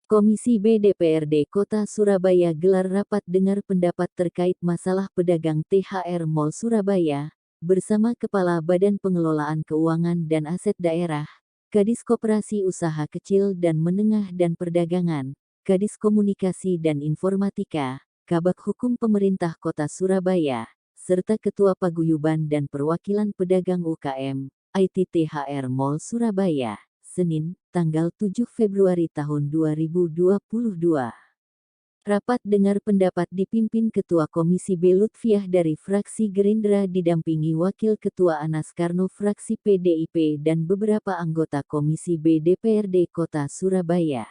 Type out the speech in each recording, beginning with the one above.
Komisi B DPRD Kota Surabaya gelar rapat dengar pendapat terkait masalah pedagang THR Mall Surabaya, bersama Kepala Badan Pengelolaan Keuangan dan Aset Daerah, Kadis Koperasi Usaha Kecil dan Menengah dan Perdagangan, Kadis Komunikasi dan Informatika, Kabag Hukum Pemerintah Kota Surabaya, serta Ketua Paguyuban dan Perwakilan Pedagang UKM, ITTHR Mall Surabaya. Senin, tanggal 7 Februari tahun 2022. Rapat dengar pendapat dipimpin Ketua Komisi B Lutfiah dari fraksi Gerindra didampingi Wakil Ketua Anas Karno fraksi PDIP dan beberapa anggota Komisi B DPRD Kota Surabaya.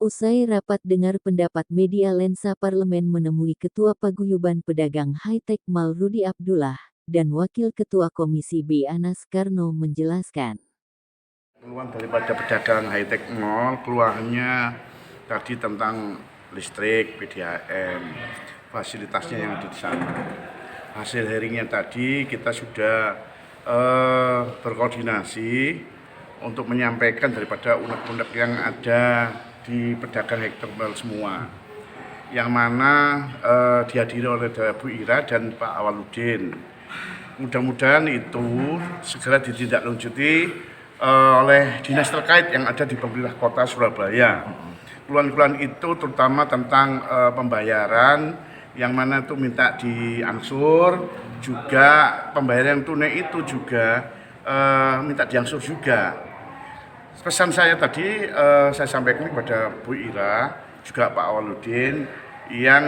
Usai rapat dengar pendapat media Lensa Parlemen menemui Ketua Paguyuban Pedagang High-Tech Mall Rudi Abdullah, dan Wakil Ketua Komisi B Anas Karno menjelaskan. Keluhan daripada pedagang high-tech mall, keluhannya tadi tentang listrik, PDAM, fasilitasnya yang ada di sana. Hasil hearingnya tadi kita sudah berkoordinasi untuk menyampaikan daripada unek-unek yang ada di pedagang high-tech mall semua. Yang mana dihadiri oleh Bu Ira dan Pak Awaludin. Mudah-mudahan itu segera ditindaklanjuti oleh dinas terkait yang ada di pemerintah kota Surabaya. Keluhan-keluhan itu terutama tentang pembayaran yang mana itu minta diangsur, juga pembayaran tunai itu juga minta diangsur juga. Pesan saya tadi saya sampaikan kepada Bu Ira, juga Pak Awaludin yang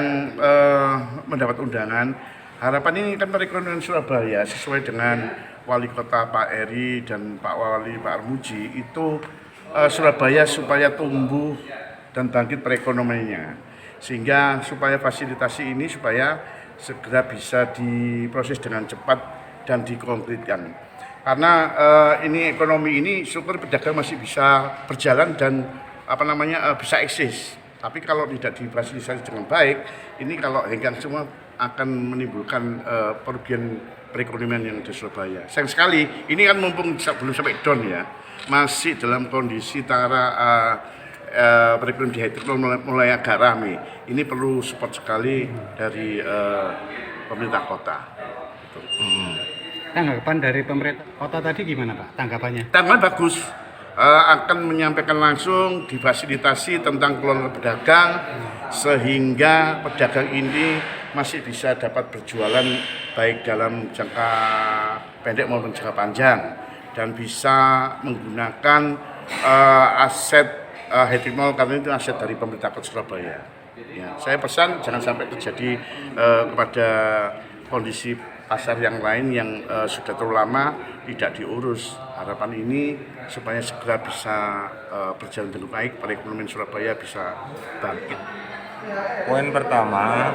mendapat undangan. Harapan ini kan perekonomian Surabaya sesuai dengan Wali Kota Pak Eri dan Pak Wali Pak Armuji itu Surabaya supaya tumbuh dan bangkit perekonomiannya, sehingga supaya fasilitasi ini supaya segera bisa diproses dengan cepat dan dikonkretkan. Karena ini ekonomi ini syukur pedagang masih bisa berjalan dan bisa eksis. Tapi kalau tidak difasilitasi dengan baik, ini kalau hengkang semua akan menimbulkan kerugian perekonomian yang di Surabaya. Sayang sekali, ini kan mumpung belum sampai down ya, masih dalam kondisi perekonomian di high-tech mulai agak rame. Ini perlu support sekali dari pemerintah kota. Tanggapan dari pemerintah kota tadi gimana Pak? Tanggapannya? Tanggapan bagus. Akan menyampaikan langsung difasilitasi tentang keluarga pedagang sehingga pedagang ini masih bisa dapat berjualan baik dalam jangka pendek maupun jangka panjang dan bisa menggunakan aset high-tech mall karena itu aset dari pemerintah Kota Surabaya. Ya, saya pesan jangan sampai terjadi kepada kondisi pasar yang lain yang sudah terlalu lama tidak diurus. Harapan ini supaya segera bisa berjalan dengan baik, perekonomian Surabaya bisa bangkit. Poin pertama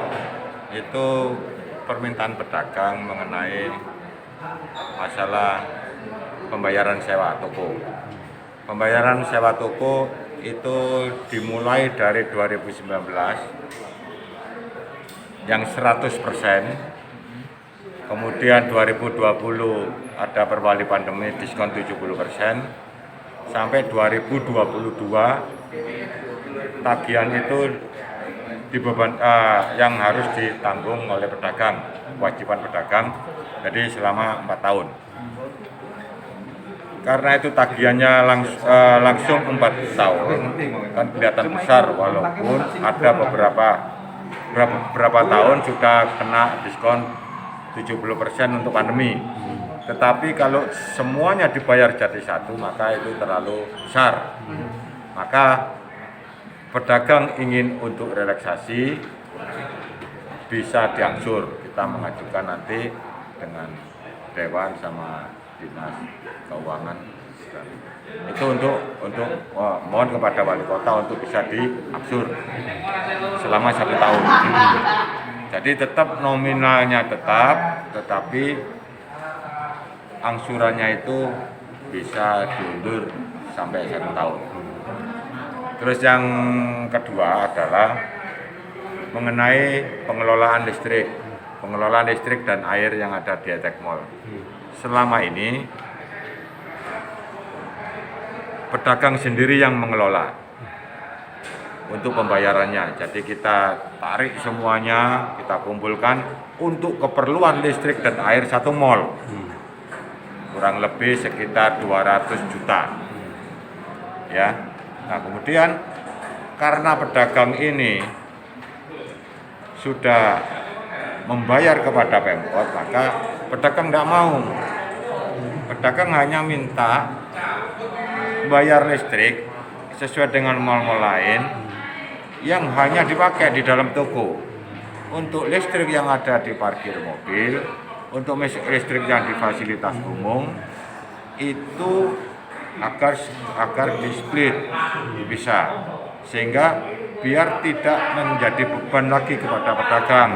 itu permintaan pedagang mengenai masalah pembayaran sewa toko. Pembayaran sewa toko itu dimulai dari 2019 yang 100%. Kemudian 2020 ada perwali pandemi diskon 70%, sampai 2022 tagihan itu yang harus ditanggung oleh pedagang, kewajiban pedagang, jadi selama 4 tahun. Karena itu tagihannya langsung 4 tahun, kan kelihatan besar walaupun ada beberapa tahun sudah kena diskon 70% untuk pandemi. Tetapi kalau semuanya dibayar jadi satu, maka itu terlalu besar. Maka pedagang ingin untuk relaksasi bisa diangsur. Kita mengajukan nanti dengan Dewan sama Dinas Keuangan. Itu untuk mohon kepada Wali Kota untuk bisa diangsur selama 1 tahun. Jadi tetap nominalnya tetapi angsurannya itu bisa diundur sampai 1 tahun. Terus yang kedua adalah mengenai pengelolaan listrik dan air yang ada di high-tech mall. Selama ini pedagang sendiri yang mengelola. untuk pembayarannya. Jadi kita tarik semuanya, kita kumpulkan untuk keperluan listrik dan air satu mall. Kurang lebih sekitar 200 juta. Ya. Nah, kemudian karena pedagang ini sudah membayar kepada Pemkot, maka pedagang tidak mau. Pedagang hanya minta bayar listrik sesuai dengan mal-mal lain yang hanya dipakai di dalam toko. Untuk listrik yang ada di parkir mobil, untuk listrik yang di fasilitas umum itu agar di-split bisa, sehingga biar tidak menjadi beban lagi kepada pedagang.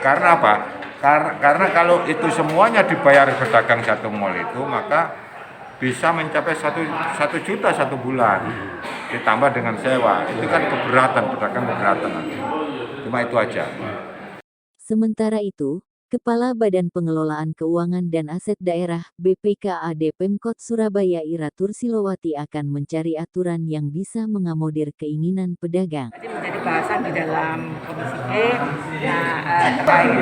Karena apa? Karena kalau itu semuanya dibayar pedagang satu mall itu, maka bisa mencapai 1 juta satu bulan, ditambah dengan sewa. Itu kan keberatan, pedagang keberatan nanti. Cuma itu aja. Sementara itu, Kepala Badan Pengelolaan Keuangan dan Aset Daerah BPKAD Pemkot Surabaya Ira Tursilowati akan mencari aturan yang bisa mengakomodir keinginan pedagang. Jadi menjadi bahasan di dalam Komisi B. Nah, terkait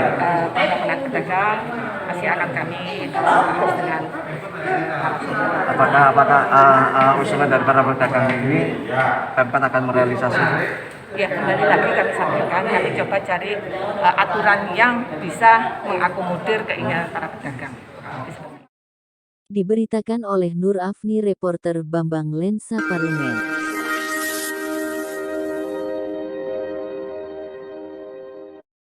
permohonan pedagang masih akan kami bahas dengan Apakah usulan dari para pedagang ini Pemkot akan merealisasi? ya, kembali lagi kami sampaikan, kami coba cari aturan yang bisa mengakomodir keinginan para pedagang. Diberitakan oleh Nur Afni, reporter Bambang Lensa Parlemen.